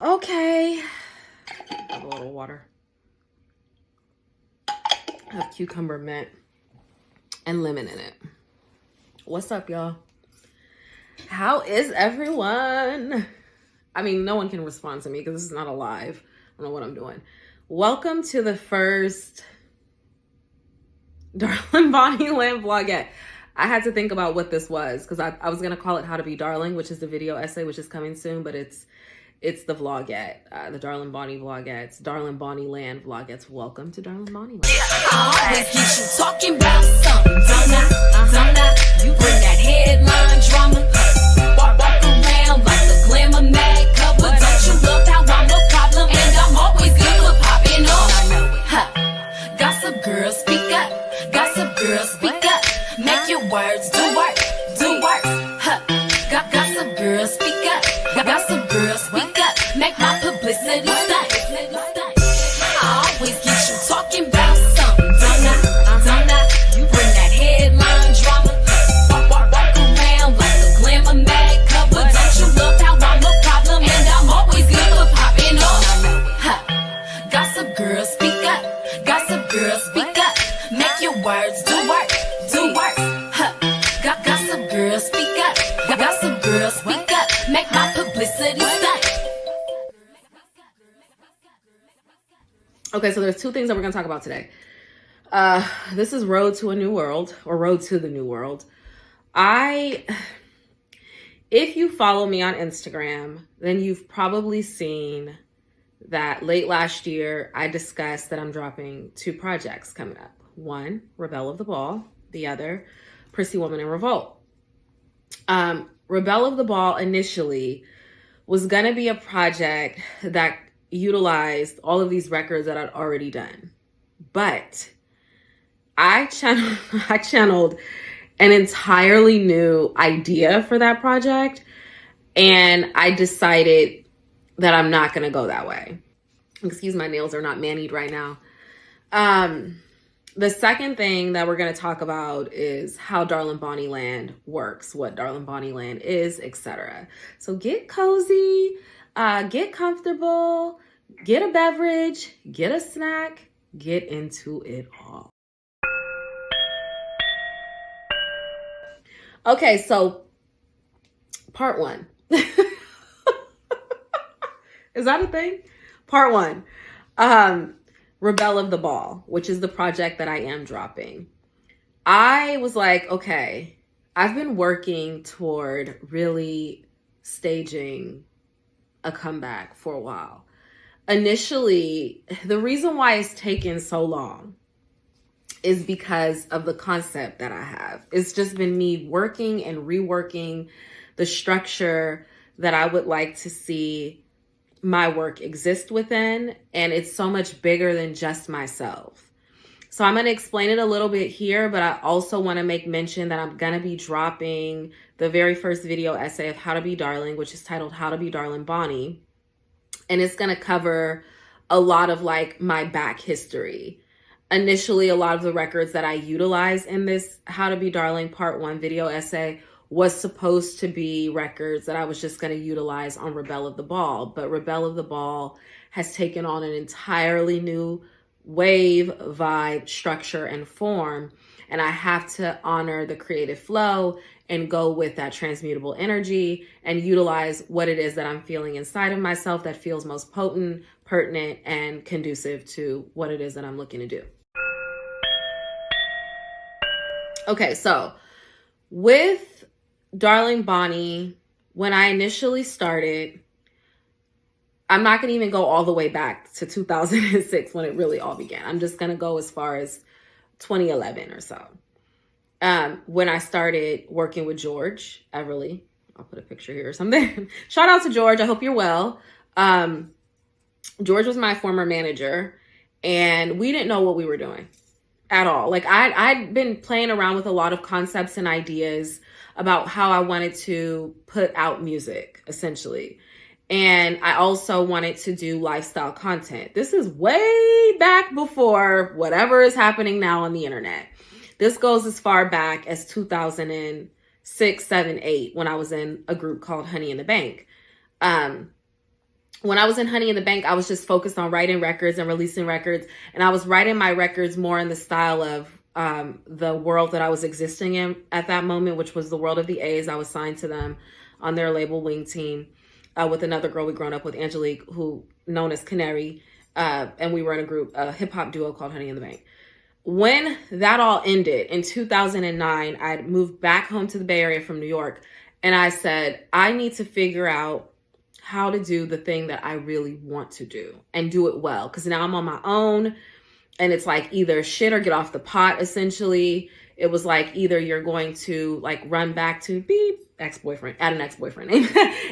Okay. Have a little water. I have cucumber, mint, and lemon in it. What's up, y'all? How is everyone? I mean, no one can respond to me because this is not a live. I don't know what I'm doing. Welcome to the first Darling Bonnie Land Vlogette. I had to think about what this was because I was going to call it How to Be Darling, which is the video essay, which is coming soon, but it's the Vlogette, the Darling Bonnie Vlogettes, Darling Bonnie Land Vlogettes. Welcome to Darling Bonnie Land. I always get you talking about something, don't I? You bring that headline drama. Walk around like a glamour mag cover. Don't you love how I'm a problem and I'm always good for popping off? Gossip girl, speak up. Gossip girl, speak up. Make your words do work. Gossip girl, speak up. Gossip girl, speak up. Make my publicity stunt. I always get you talking about something, don't I? You bring that headline drama. Walk around like a glamour mag cover. Don't you love how I'm a problem and I'm always good for popping off? Gossip girl, speak up. Gossip girl, speak up. Make your words do work. Gossip girl, speak up. Gossip girl, speak up. Make my publicity stunt. Okay, so there's two things that we're going to talk about today. This is Road to a New World, or Road to the New World. If you follow me on Instagram, then you've probably seen that late last year, I discussed that I'm dropping two projects coming up. One, Rebel of the Ball. The other, Prissy Woman in Revolt. Rebel of the Ball initially was going to be a project that utilized all of these records that I'd already done. But I channeled an entirely new idea for that project, and I decided that I'm not going to go that way. Excuse, my nails are not manied right now. The second thing that we're going to talk about is how Darling Bonnie Land works, what Darling Bonnie Land is, etc. So get cozy, get comfortable, get a beverage, get a snack, get into it all. Okay, so part one. Is that a thing? Part one. Rebel of the Ball, which is the project that I am dropping. I was like, okay, I've been working toward really staging a comeback for a while. Initially, the reason why it's taken so long is because of the concept that I have. It's just been me working and reworking the structure that I would like to see my work exist within, and it's so much bigger than just myself. So I'm going to explain it a little bit here, but I also want to make mention that I'm going to be dropping the very first video essay of How to Be Darling, which is titled How to Be Darling Bonnie. And it's going to cover a lot of like my back history. Initially, a lot of the records that I utilize in this How to Be Darling Part 1 video essay was supposed to be records that I was just going to utilize on Rebel of the Ball. But Rebel of the Ball has taken on an entirely new wave, vibe, structure, and form. And I have to honor the creative flow and go with that transmutable energy and utilize what it is that I'm feeling inside of myself that feels most potent, pertinent, and conducive to what it is that I'm looking to do. Okay, so with Darling Bonnie, when I initially started, I'm not going to even go all the way back to 2006 when it really all began. I'm just going to go as far as 2011 or so. When I started working with George Everly, I'll put a picture here or something. Shout out to George. I hope you're well. George was my former manager, and we didn't know what we were doing at all. Like I'd been playing around with a lot of concepts and ideas about how I wanted to put out music, essentially. And I also wanted to do lifestyle content. This is way back before whatever is happening now on the internet. This goes as far back as 2006, 7, 8, when I was in a group called Honey in the Bank. when I was in Honey in the Bank, I was just focused on writing records and releasing records. And I was writing my records more in the style of the world that I was existing in at that moment, which was the world of the A's. I was signed to them on their label Wing Team with another girl we grown up with, Angelique, who known as Canary. And we were in a group, a hip hop duo called Honey in the Bank. When that all ended in 2009, I'd moved back home to the Bay Area from New York. And I said, I need to figure out how to do the thing that I really want to do and do it well. Because now I'm on my own and it's like either shit or get off the pot, essentially. It was like either you're going to like run back to beep, ex-boyfriend, add an ex-boyfriend name,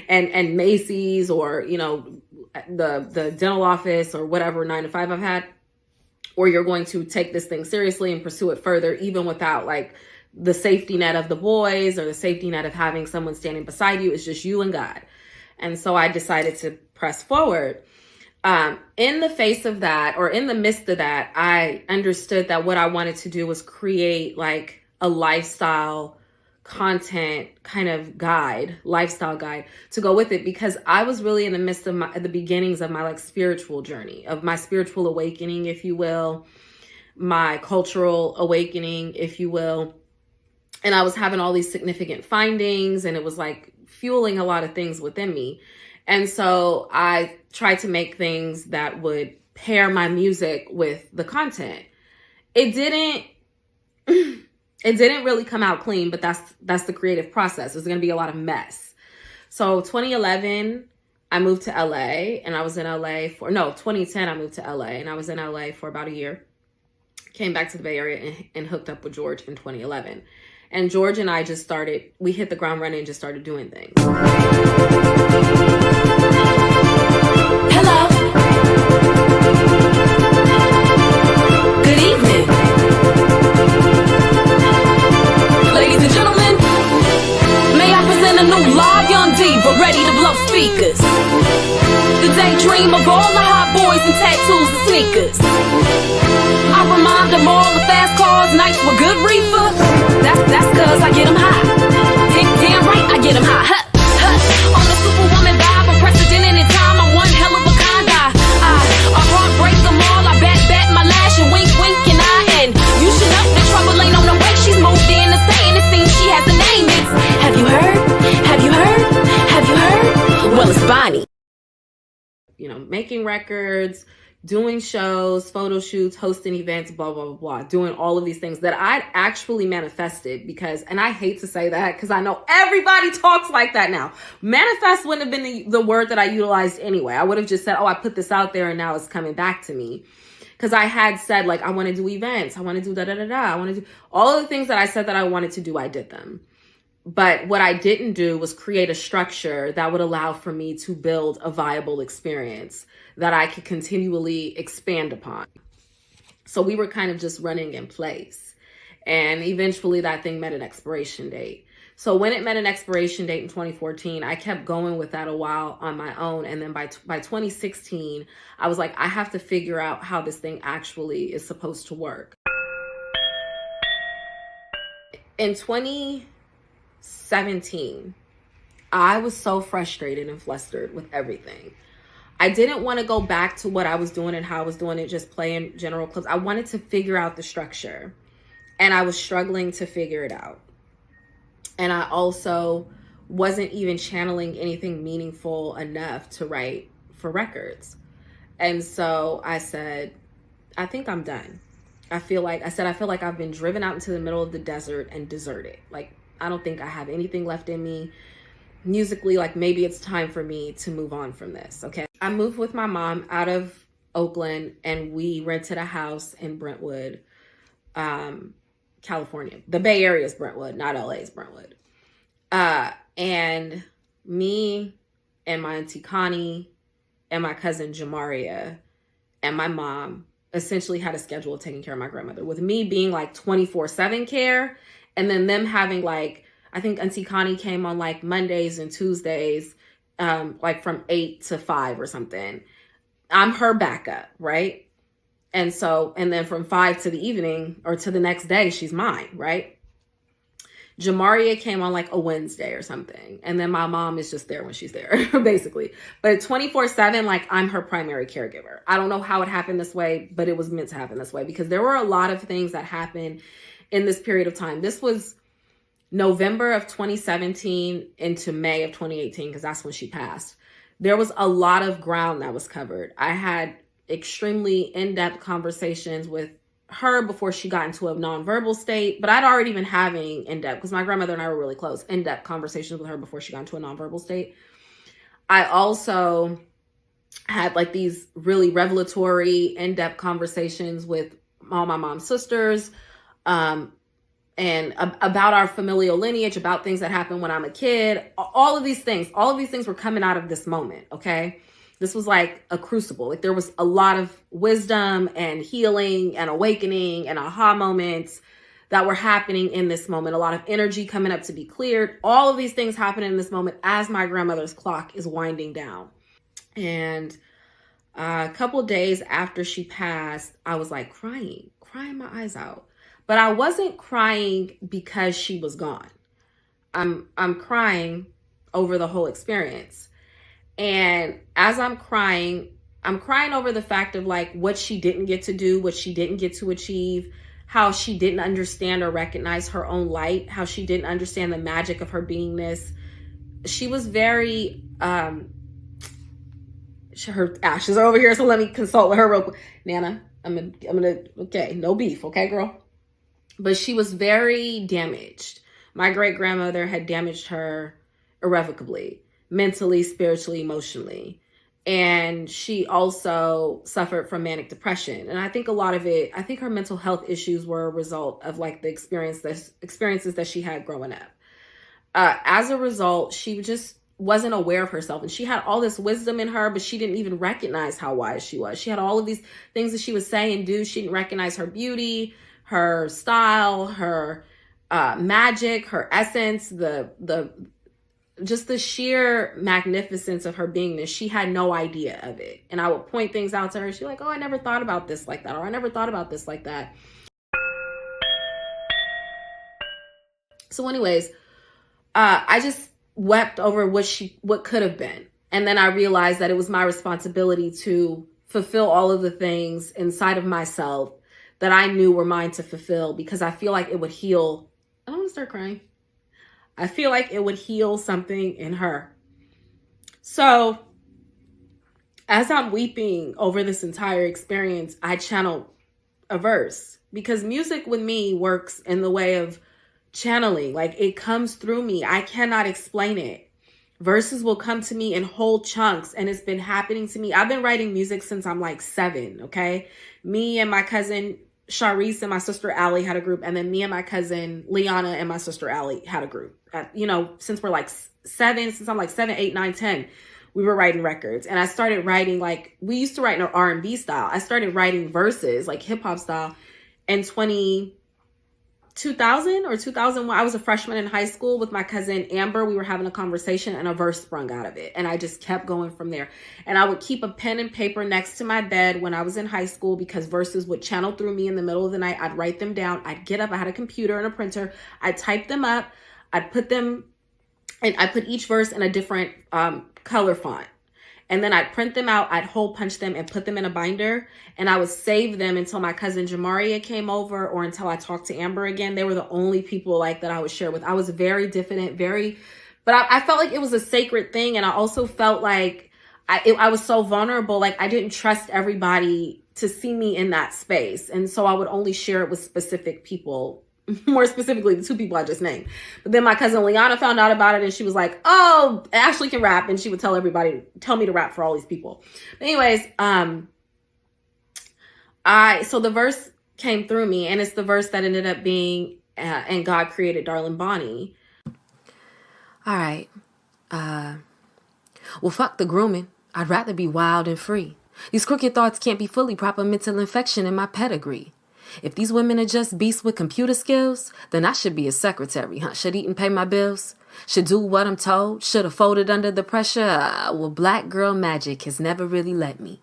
and Macy's or, you know, the dental office or whatever 9-to-5 I've had, or you're going to take this thing seriously and pursue it further, even without like the safety net of the boys or the safety net of having someone standing beside you. It's just you and God. And so I decided to press forward. In the face of that, or in the midst of that, I understood that what I wanted to do was create like a lifestyle content kind of guide, lifestyle guide to go with it, because I was really in the midst of the beginnings of my like spiritual journey, of my spiritual awakening, if you will, my cultural awakening, if you will. And I was having all these significant findings, and it was like fueling a lot of things within me. And so I tried to make things that would pair my music with the content. It didn't really come out clean, but that's the creative process. There's going to be a lot of mess. So 2011, I moved to LA, and I was in LA 2010, I moved to LA, and I was in LA for about a year. Came back to the Bay Area and hooked up with George in 2011. And George and I we hit the ground running and just started doing things. Hello. Good evening. Ladies and gentlemen, may I present a new live young diva ready to blow speakers. The daydream of all the hot boys in tattoos and sneakers. I remind them all the fast cars, nights with good reefer. That's cause I get them high. Damn right I get them high. Huh, huh. On the superwoman vibe, unprecedented in time, I'm one hell of a kind. I heartbreak them all, I bat my lash and wink and eye. And you should know the trouble ain't on the way. She's moved in to stay, and it seems she has a name. It's have you heard? Have you heard? Have you heard? Well, it's Bonnie. You know, making records, doing shows, photo shoots, hosting events, blah, blah, blah, blah, doing all of these things that I'd actually manifested because, and I hate to say that because I know everybody talks like that now. Manifest wouldn't have been the word that I utilized anyway. I would have just said, oh, I put this out there and now it's coming back to me. Because I had said, like, I want to do events. I want to do da-da-da-da. I want to do all of the things that I said that I wanted to do, I did them. But what I didn't do was create a structure that would allow for me to build a viable experience that I could continually expand upon. So we were kind of just running in place. And eventually that thing met an expiration date. So when it met an expiration date in 2014, I kept going with that a while on my own. And then by 2016, I was like, I have to figure out how this thing actually is supposed to work. In 2017, I was so frustrated and flustered with everything. I didn't want to go back to what I was doing and how I was doing it, just playing general clubs. I wanted to figure out the structure, and I was struggling to figure it out. And I also wasn't even channeling anything meaningful enough to write for records. And so I said, I think I'm done. I feel like I've been driven out into the middle of the desert and deserted. Like, I don't think I have anything left in me musically. Like, maybe it's time for me to move on from this. Okay. I moved with my mom out of Oakland, and we rented a house in Brentwood, California. The Bay Area is Brentwood, not LA's Brentwood. And me and my auntie Connie and my cousin Jamaria and my mom essentially had a schedule of taking care of my grandmother, with me being like 24/7 care. And then them having like, I think Auntie Connie came on like Mondays and Tuesdays, like from 8 to 5 or something. I'm her backup, right? And so, and then from 5 to the evening or to the next day, she's mine, right? Jamaria came on like a Wednesday or something. And then my mom is just there when she's there, basically. But 24/7, like I'm her primary caregiver. I don't know how it happened this way, but it was meant to happen this way because there were a lot of things that happened in this period of time. This was November of 2017 into May of 2018, because that's when she passed. There was a lot of ground that was covered. I had extremely in-depth conversations with her before she got into a nonverbal state, but I'd already been having in-depth, because my grandmother and I were really close, in-depth conversations with her before she got into a nonverbal state. I also had like these really revelatory in-depth conversations with all my mom's sisters, and about our familial lineage, about things that happened when I'm a kid. All of these things were coming out of this moment, okay? This was like a crucible. Like there was a lot of wisdom and healing and awakening and aha moments that were happening in this moment. A lot of energy coming up to be cleared. All of these things happen in this moment as my grandmother's clock is winding down. And a couple of days after she passed, I was like crying my eyes out. But I wasn't crying because she was gone. I'm crying over the whole experience. And as I'm crying over the fact of like what she didn't get to do, what she didn't get to achieve, how she didn't understand or recognize her own light, how she didn't understand the magic of her beingness. She was very, her ashes are over here, so let me consult with her real quick. Nana, I'm gonna, okay, no beef, okay, girl? But she was very damaged. My great-grandmother had damaged her irrevocably, mentally, spiritually, emotionally. And she also suffered from manic depression. And I think a lot of it, I think her mental health issues were a result of like the experiences that she had growing up. As a result, she just wasn't aware of herself. And she had all this wisdom in her, but she didn't even recognize how wise she was. She had all of these things that she would say and do. She didn't recognize her beauty, her style, her magic, her essence, just the sheer magnificence of her beingness. She had no idea of it. And I would point things out to her. She's like, oh, I never thought about this like that. Or I never thought about this like that. So anyways, I just wept over what could have been. And then I realized that it was my responsibility to fulfill all of the things inside of myself that I knew were mine to fulfill, because I feel like it would heal. I don't want to start crying. I feel like it would heal something in her. So as I'm weeping over this entire experience, I channeled a verse, because music with me works in the way of channeling. Like it comes through me. I cannot explain it. Verses will come to me in whole chunks, and it's been happening to me. I've been writing music since I'm like 7, okay? Me and my cousin Sharice and my sister Allie had a group, and then me and my cousin Liana and my sister Allie had a group. Since we're like 7, since I'm like 7, 8, 9, 10, we were writing records. And I started writing, like, we used to write in an R&B style. I started writing verses, like hip hop style, in 2000 or 2001. I was a freshman in high school with my cousin Amber. We were having a conversation and a verse sprung out of it. And I just kept going from there. And I would keep a pen and paper next to my bed when I was in high school, because verses would channel through me in the middle of the night. I'd write them down. I'd get up. I had a computer and a printer. I'd type them up. I'd put them, and I put each verse in a different color font. And then I'd print them out, I'd hole punch them and put them in a binder. And I would save them until my cousin Jamaria came over, or until I talked to Amber again. They were the only people like that I would share with. I was very diffident, but I felt like it was a sacred thing. And I also felt like I was so vulnerable. Like I didn't trust everybody to see me in that space. And so I would only share it with specific people, more specifically the 2 people I just named. But then my cousin Liana found out about it, and she was like, oh, Ashley can rap. And she would tell me to rap for all these people. But anyways, so the verse came through me, and it's the verse that ended up being, and God created Darling Bonnie. All right. Well, fuck the grooming. I'd rather be wild and free. These crooked thoughts can't be fully proper mental infection in my pedigree. If these women are just beasts with computer skills, then I should be a secretary, huh? Should eat and pay my bills? Should do what I'm told? Should have folded under the pressure? Well, black girl magic has never really let me.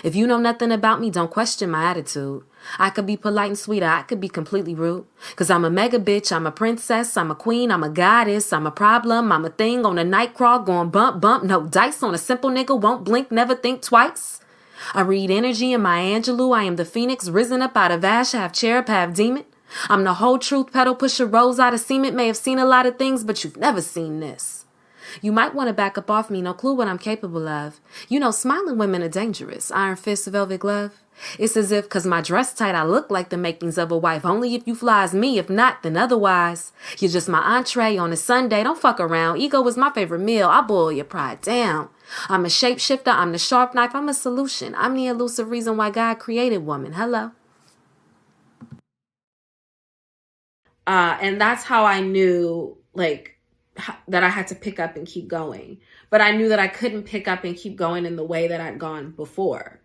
If you know nothing about me, don't question my attitude. I could be polite and sweet, or I could be completely rude. Cause I'm a mega bitch, I'm a princess, I'm a queen, I'm a goddess, I'm a problem, I'm a thing on a night crawl, going bump, bump, no dice on a simple nigga, won't blink, never think twice. I read energy in my Angelou, I am the phoenix, risen up out of ash, half cherub, half demon. I'm the whole truth, pedal pusher, rose out of cement, may have seen a lot of things, but you've never seen this. You might want to back up off me, no clue what I'm capable of. You know, smiling women are dangerous. Iron fist, velvet glove. It's as if, cause my dress tight, I look like the makings of a wife. Only if you fly as me, if not, then otherwise. You're just my entree on a Sunday. Don't fuck around. Ego is my favorite meal. I boil your pride down. I'm a shapeshifter. I'm the sharp knife. I'm a solution. I'm the elusive reason why God created woman. Hello. And that's how I knew, like, that I had to pick up and keep going. But I knew that I couldn't pick up and keep going in the way that I'd gone before.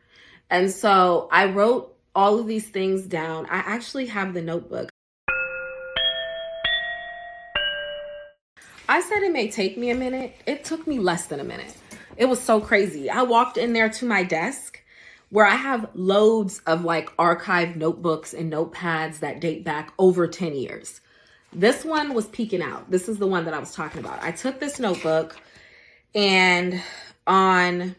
And so I wrote all of these things down. I actually have the notebook. I said it may take me a minute. It took me less than a minute. It was so crazy. I walked in there to my desk where I have loads of like archived notebooks and notepads that date back over 10 years. This one was peeking out. This is the one that I was talking about. I took this notebook, and on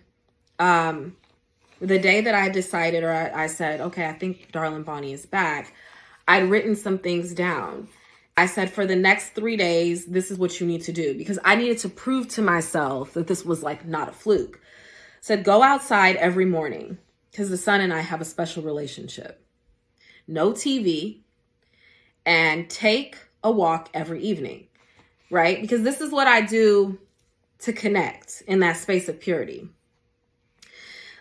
the day that I decided, or I said, okay, I think Darling Bonnie is back, I'd written some things down. I said, for the next 3 days, this is what you need to do, because I needed to prove to myself that this was like not a fluke. I said, go outside every morning, because the son and I have a special relationship. No TV, and take a walk every evening, right? Because this is what I do to connect in that space of purity.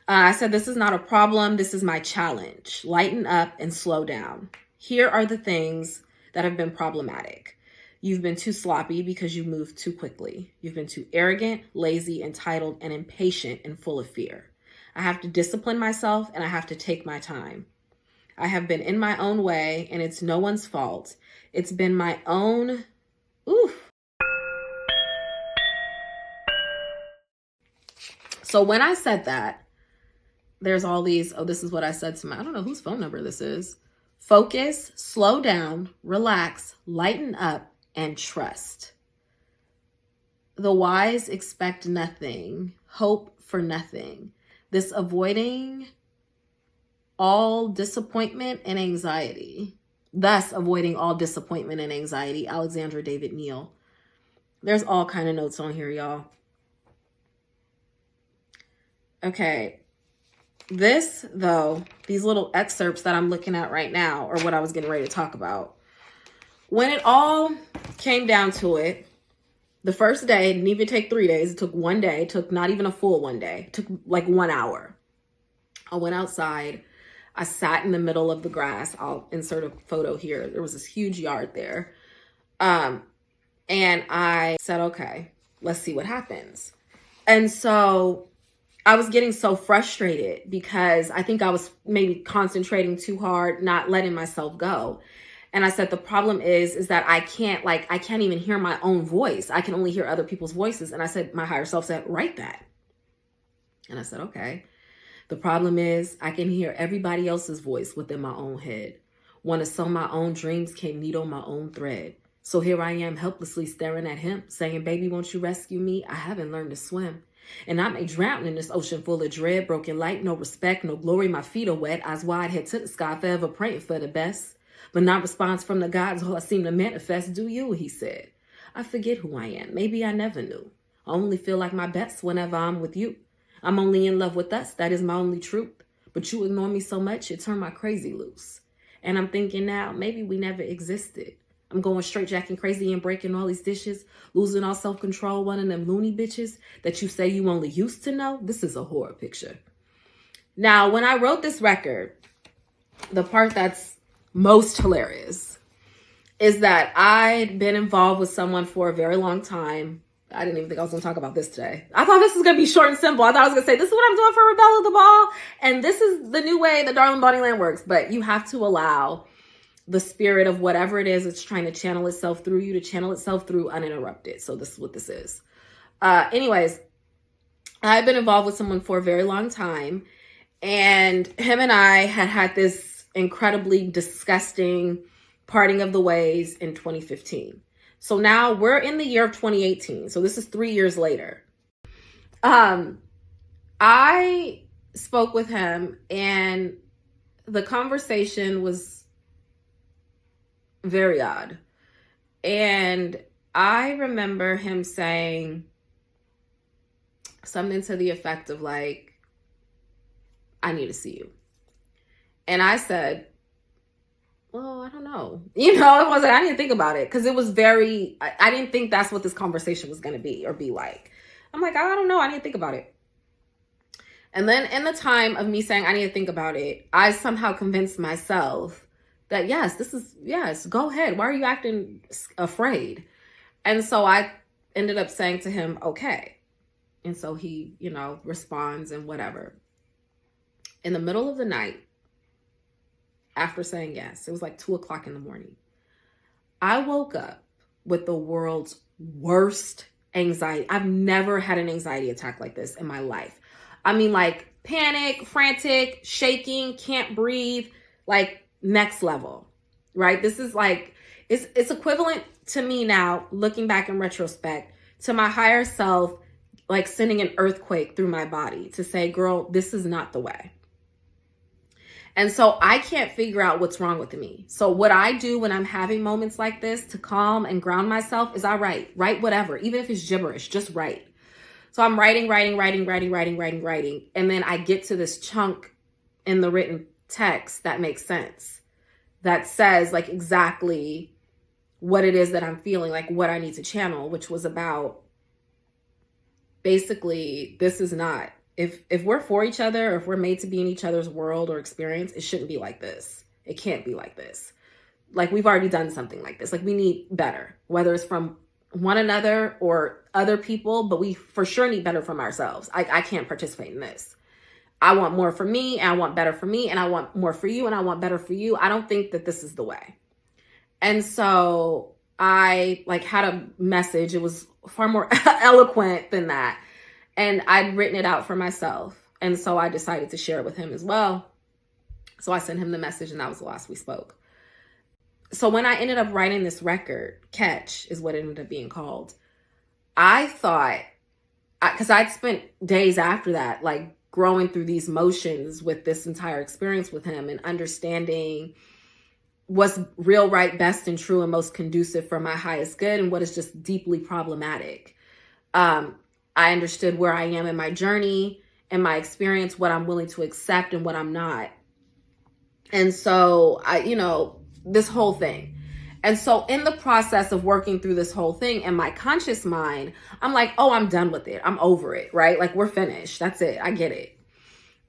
I said, this is not a problem. This is my challenge. Lighten up and slow down. Here are the things that have been problematic. You've been too sloppy because you moved too quickly. You've been too arrogant, lazy, entitled, and impatient and full of fear. I have to discipline myself, and I have to take my time. I have been in my own way, and it's no one's fault. It's been my own, So when I said that, there's all these, this is what I said to I don't know whose phone number this is. Focus, slow down, relax, lighten up, and trust. The wise expect nothing, hope for nothing. This avoiding all disappointment and anxiety. Thus, avoiding all disappointment and anxiety. Alexandra David Neal. There's all kind of notes on here, y'all. Okay. This, though, these little excerpts that I'm looking at right now are what I was getting ready to talk about. When it all came down to it, the first day, it didn't even take 3 days. It took 1 day. It took not even a full 1 day. It took like 1 hour. I went outside. I sat in the middle of the grass. I'll insert a photo here. There was this huge yard there. And I said, okay, let's see what happens. And so I was getting so frustrated because I think I was maybe concentrating too hard, not letting myself go. And I said, the problem is that I can't even hear my own voice. I can only hear other people's voices. And I said, my higher self said, write that. And I said, okay. The problem is I can hear everybody else's voice within my own head. Want to sew my own dreams, can't needle my own thread. So here I am helplessly staring at him, saying, baby, won't you rescue me? I haven't learned to swim. And I may drown in this ocean full of dread, broken light, no respect, no glory. My feet are wet, eyes wide, head to the sky, forever praying for the best. But not response from the gods, all I seem to manifest. Do you, he said. I forget who I am. Maybe I never knew. I only feel like my best whenever I'm with you. I'm only in love with us. That is my only truth. But you ignore me so much, it turned my crazy loose. And I'm thinking now, maybe we never existed. I'm going straight jacking crazy and breaking all these dishes, losing all self-control, one of them loony bitches that you say you only used to know. This is a horror picture. Now, when I wrote this record, the part that's most hilarious is that I'd been involved with someone for a very long time. I didn't even think I was going to talk about this today. I thought this was going to be short and simple. I thought I was going to say, this is what I'm doing for Rebel of the Ball. And this is the new way that Darling Bonnie Land works. But you have to allow the spirit of whatever it is that's trying to channel itself through you to channel itself through uninterrupted. So this is what this is. Anyways, I've been involved with someone for a very long time. And him and I had this incredibly disgusting parting of the ways in 2015. So now we're in the year of 2018. So this is 3 years later. I spoke with him, and the conversation was very odd. And I remember him saying something to the effect of like, I need to see you. And I said, well, I don't know. You know, it wasn't, I didn't think about it because it was very, I didn't think that's what this conversation was going to be or be like. I'm like, I don't know. I didn't think about it. And then in the time of me saying I need to think about it, I somehow convinced myself that yes, go ahead. Why are you acting afraid? And so I ended up saying to him, okay. And so he, you know, responds and whatever. In the middle of the night, after saying yes, it was like 2:00 in the morning, I woke up with the world's worst anxiety. I've never had an anxiety attack like this in my life. I mean, like panic, frantic, shaking, can't breathe, like next level, right? This is like, it's equivalent to me now, looking back in retrospect, to my higher self, like sending an earthquake through my body to say, girl, this is not the way. And so I can't figure out what's wrong with me. So what I do when I'm having moments like this to calm and ground myself is I write whatever, even if it's gibberish, just write. So I'm writing. And then I get to this chunk in the written text that makes sense, that says like exactly what it is that I'm feeling, like what I need to channel, which was about basically, this is not, if we're for each other, or if we're made to be in each other's world or experience, it shouldn't be like this. It can't be like this. Like we've already done something like this. Like we need better, whether it's from one another or other people, but we for sure need better from ourselves. I can't participate in this. I want more for me, and I want better for me, and I want more for you, and I want better for you. I don't think that this is the way. And so I like had a message. It was far more eloquent than that. And I'd written it out for myself. And so I decided to share it with him as well. So I sent him the message, and that was the last we spoke. So when I ended up writing this record, Catch is what it ended up being called, I thought, because I'd spent days after that, like growing through these motions with this entire experience with him and understanding what's real, right, best, and true, and most conducive for my highest good, and what is just deeply problematic. I understood where I am in my journey and my experience, what I'm willing to accept and what I'm not. And so this whole thing. And so in the process of working through this whole thing in my conscious mind, I'm like, oh, I'm done with it. I'm over it, right? Like we're finished. That's it. I get it.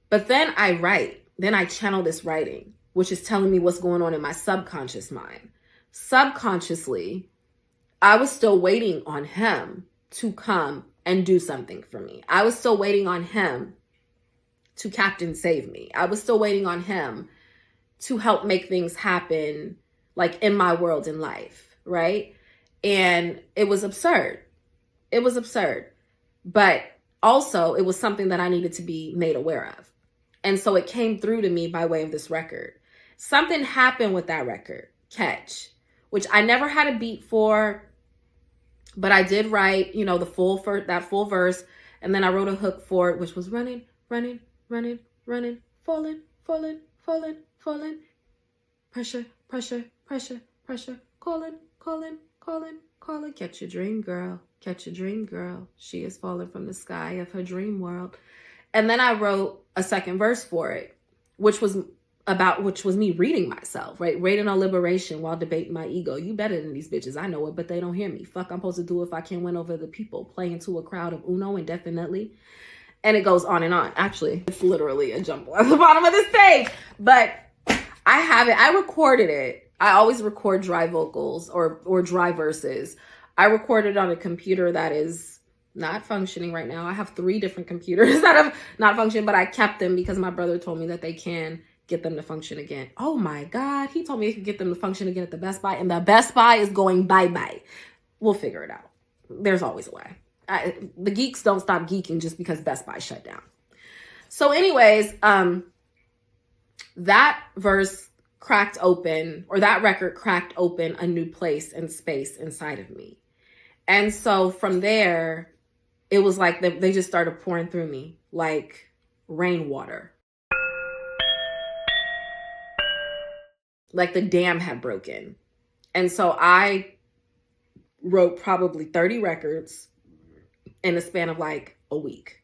But then I write. Then I channel this writing, which is telling me what's going on in my subconscious mind. Subconsciously, I was still waiting on him to come and do something for me. I was still waiting on him to Captain Save Me. I was still waiting on him to help make things happen, like in my world in life, right? And it was absurd. It was absurd. But also, it was something that I needed to be made aware of. And so it came through to me by way of this record. Something happened with that record, Catch, which I never had a beat for, but I did write, that full verse. And then I wrote a hook for it, which was running, falling, pressure, calling. Catch your dream girl. She is falling from the sky of her dream world. And then I wrote a second verse for it, which was me reading myself, right? Rating on liberation while debating my ego. You better than these bitches. I know it, but they don't hear me. Fuck, I'm supposed to do if I can't win over the people. Play into a crowd of Uno indefinitely. And it goes on and on. Actually, it's literally a jumble at the bottom of this page. But I have it. I recorded it. I always record dry vocals or dry verses. I recorded on a computer that is not functioning right now. I have 3 different computers that have not functioned, but I kept them because my brother told me that they can get them to function again. Oh my God. He told me he could get them to function again at the Best Buy, and the Best Buy is going bye-bye. We'll figure it out. There's always a way. The geeks don't stop geeking just because Best Buy shut down. So anyways, that verse cracked open, or that record cracked open a new place and space inside of me. And so from there, it was like they just started pouring through me like rainwater. Like the dam had broken. And so I wrote probably 30 records in the span of like a week.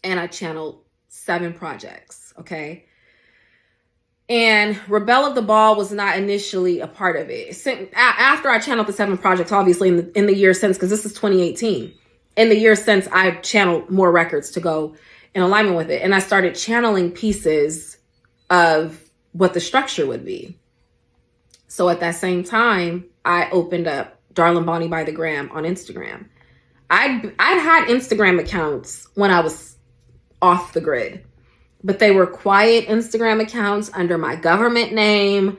And I channeled 7 projects, okay? And Rebel of the Ball was not initially a part of it. After I channeled the 7 projects, obviously in the year since, because this is 2018, in the year since, I channeled more records to go in alignment with it. And I started channeling pieces of what the structure would be. So at that same time, I opened up Darlin' Bonnie by the Gram on Instagram. I'd had Instagram accounts when I was off the grid, but they were quiet Instagram accounts under my government name.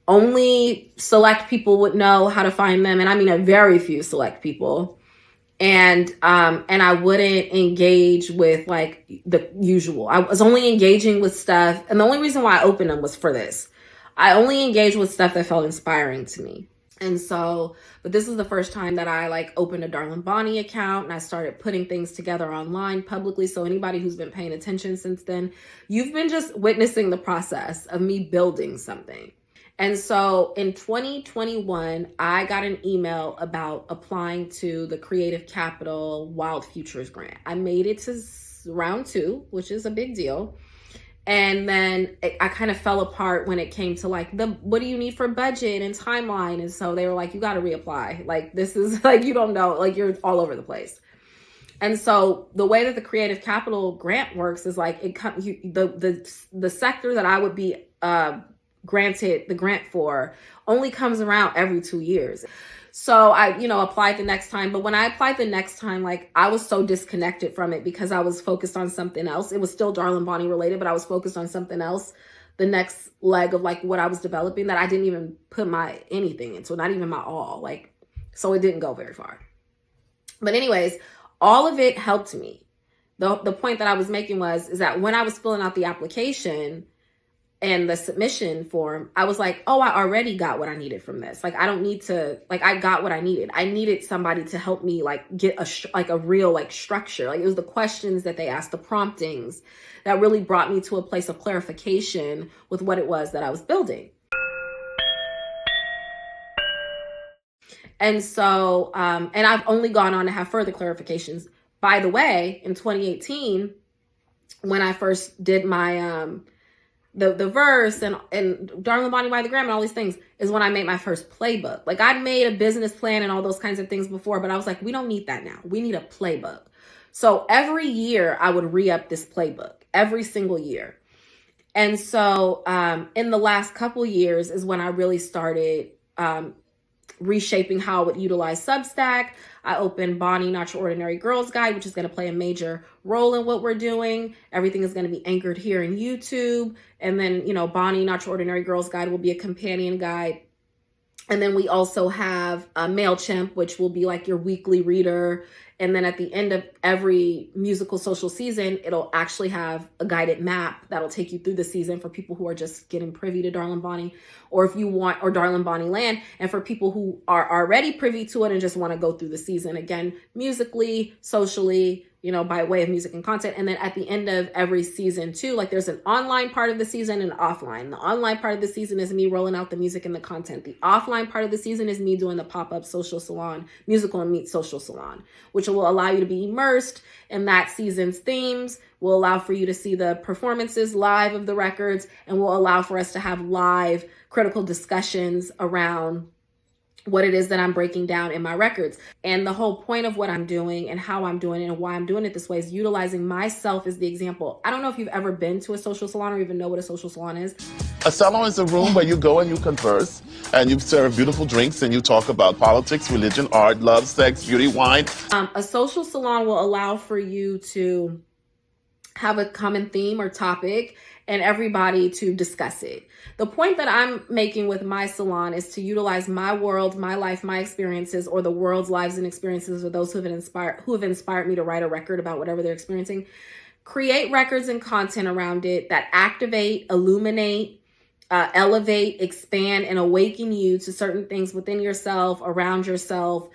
Only select people would know how to find them. And I mean, a very few select people. And I wouldn't engage with like the usual. I was only engaging with stuff. And the only reason why I opened them was for this. I only engaged with stuff that felt inspiring to me. And so, but this is the first time that I like opened a Darlin' Bonnie account and I started putting things together online publicly. So anybody who's been paying attention since then, you've been just witnessing the process of me building something. And so in 2021, I got an email about applying to the Creative Capital Wild Futures Grant. I made it to round 2, which is a big deal. And then I kind of fell apart when it came to like what do you need for budget and timeline? And so they were like, you got to reapply. Like, this is like, you don't know, like you're all over the place. And so the way that the Creative Capital Grant works is like the sector that I would be granted the grant for only comes around every 2 years. So I, applied the next time. But when I applied the next time, like I was so disconnected from it because I was focused on something else. It was still Darlin' Bonnie related, but I was focused on something else. The next leg of like what I was developing that I didn't even put my anything into, not even my all. Like, so it didn't go very far. But anyways, all of it helped me. The point that I was making is that when I was filling out the application and the submission form, I was like, oh, I already got what I needed from this. Like, I don't need to, like, I got what I needed. I needed somebody to help me like get a real like structure. Like, it was the questions that they asked, the promptings that really brought me to a place of clarification with what it was that I was building. And so, and I've only gone on to have further clarifications. By the way, in 2018, when I first did my, the verse and Darlin' Bonnie by the Gram and all these things is when I made my first playbook. Like, I'd made a business plan and all those kinds of things before, but I was like, we don't need that now. We need a playbook. So every year I would re-up this playbook every single year. And so in the last couple years is when I really started reshaping how I would utilize Substack. I opened Bonnie Not Your Ordinary Girls Guide, which is going to play a major role in what we're doing. Everything is going to be anchored here in YouTube. And then, Bonnie Not Your Ordinary Girls Guide will be a companion guide. And then we also have MailChimp, which will be like your weekly reader. And then at the end of every musical social season, it'll actually have a guided map that'll take you through the season for people who are just getting privy to Darlin' Bonnie, or Darlin' Bonnie Land. And for people who are already privy to it and just want to go through the season again, musically, socially, by way of music and content. And then at the end of every season too, like there's an online part of the season and an offline. The online part of the season is me rolling out the music and the content. The offline part of the season is me doing the pop-up social salon, musical and meet social salon, which will allow you to be immersed in that season's themes, will allow for you to see the performances live of the records, and will allow for us to have live critical discussions around what it is that I'm breaking down in my records. And the whole point of what I'm doing and how I'm doing it and why I'm doing it this way is utilizing myself as the example. I don't know if you've ever been to a social salon or even know what a social salon is. A salon is a room where you go and you converse and you serve beautiful drinks and you talk about politics, religion, art, love, sex, beauty, wine. A social salon will allow for you to have a common theme or topic and everybody to discuss it. The point that I'm making with my salon is to utilize my world, my life, my experiences, or the world's lives and experiences of those who have inspired me to write a record about whatever they're experiencing. Create records and content around it that activate, illuminate, elevate, expand, and awaken you to certain things within yourself, around yourself,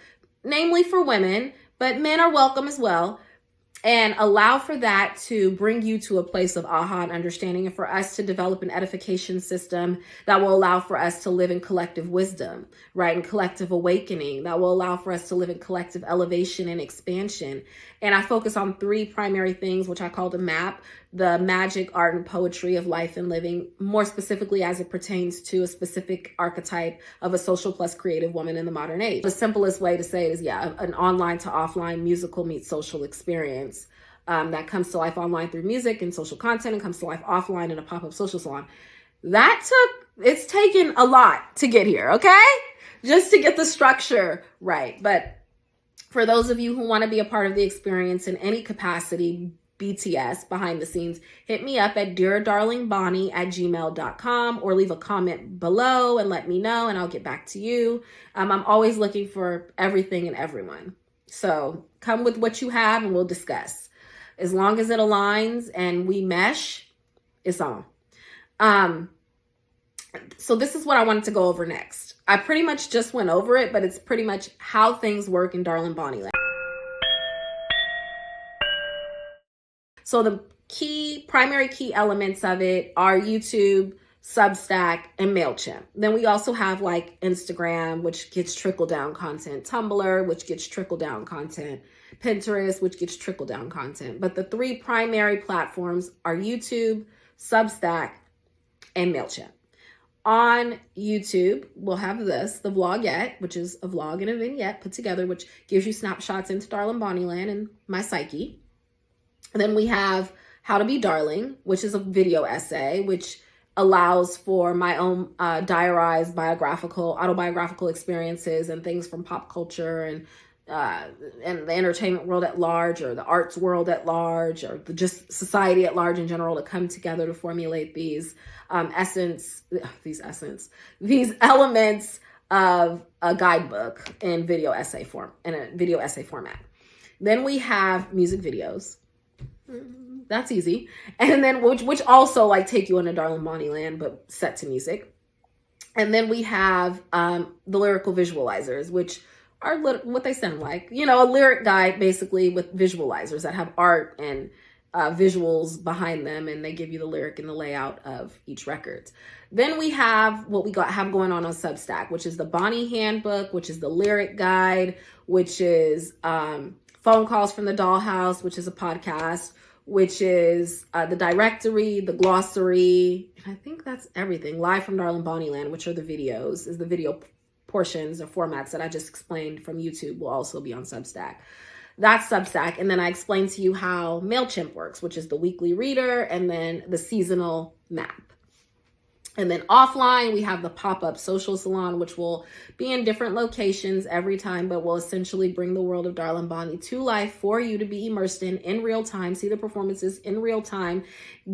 namely for women, but men are welcome as well. And allow for that to bring you to a place of aha and understanding, and for us to develop an edification system that will allow for us to live in collective wisdom, right? And collective awakening that will allow for us to live in collective elevation and expansion. And I focus on 3 primary things, which I call the MAP, the magic, art, and poetry of life and living, more specifically as it pertains to a specific archetype of a social plus creative woman in the modern age. The simplest way to say it is, an online to offline musical meets social experience that comes to life online through music and social content, and comes to life offline in a pop-up social salon. It's taken a lot to get here, okay? Just to get the structure right. But for those of you who want to be a part of the experience in any capacity, BTS, behind the scenes, hit me up at deardarlingbonnie@gmail.com, or leave a comment below and let me know, and I'll get back to you. I'm always looking for everything and everyone. So come with what you have and we'll discuss. As long as it aligns and we mesh, it's on. So this is what I wanted to go over next. I pretty much just went over it, but it's pretty much how things work in Darling Bonnie land. So the primary key elements of it are YouTube, Substack, and MailChimp. Then we also have like Instagram, which gets trickle down content, Tumblr, which gets trickle down content, Pinterest, which gets trickle down content. But the 3 primary platforms are YouTube, Substack, and MailChimp. On YouTube, we'll have the Vlogette, which is a vlog and a vignette put together, which gives you snapshots into Darling Bonnie land and my psyche. And then we have How to Be Darling, which is a video essay, which allows for my own diarized autobiographical experiences and things from pop culture and the entertainment world at large, or the arts world at large, or just society at large in general, to come together to formulate these elements of a guidebook in video essay format. Then we have music videos. That's easy. And then which also like take you into Darling Bonnie land, but set to music. And then we have the lyrical visualizers, which are what they sound like, a lyric guide basically with visualizers that have art and visuals behind them, and they give you the lyric and the layout of each record. Then we have what we have going on Substack, which is the Bonnie Handbook, which is the lyric guide, which is Phone Calls from the Dollhouse, which is a podcast, which is the directory, the glossary, and I think that's everything. Live from Darling Bonnie land, which are the videos, is the video portions or formats that I just explained from YouTube, will also be on Substack. That's Substack. And then I explained to you how MailChimp works, which is the weekly reader and then the seasonal map. And then offline, we have the pop-up social salon, which will be in different locations every time, but will essentially bring the world of Darling Bonnie to life for you to be immersed in real time, see the performances in real time,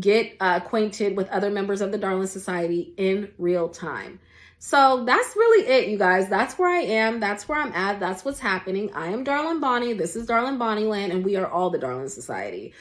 get acquainted with other members of the Darling Society in real time. So that's really it, you guys. That's where I am. That's where I'm at. That's what's happening. I am Darling Bonnie. This is Darling Bonnie land, and we are all the Darling Society.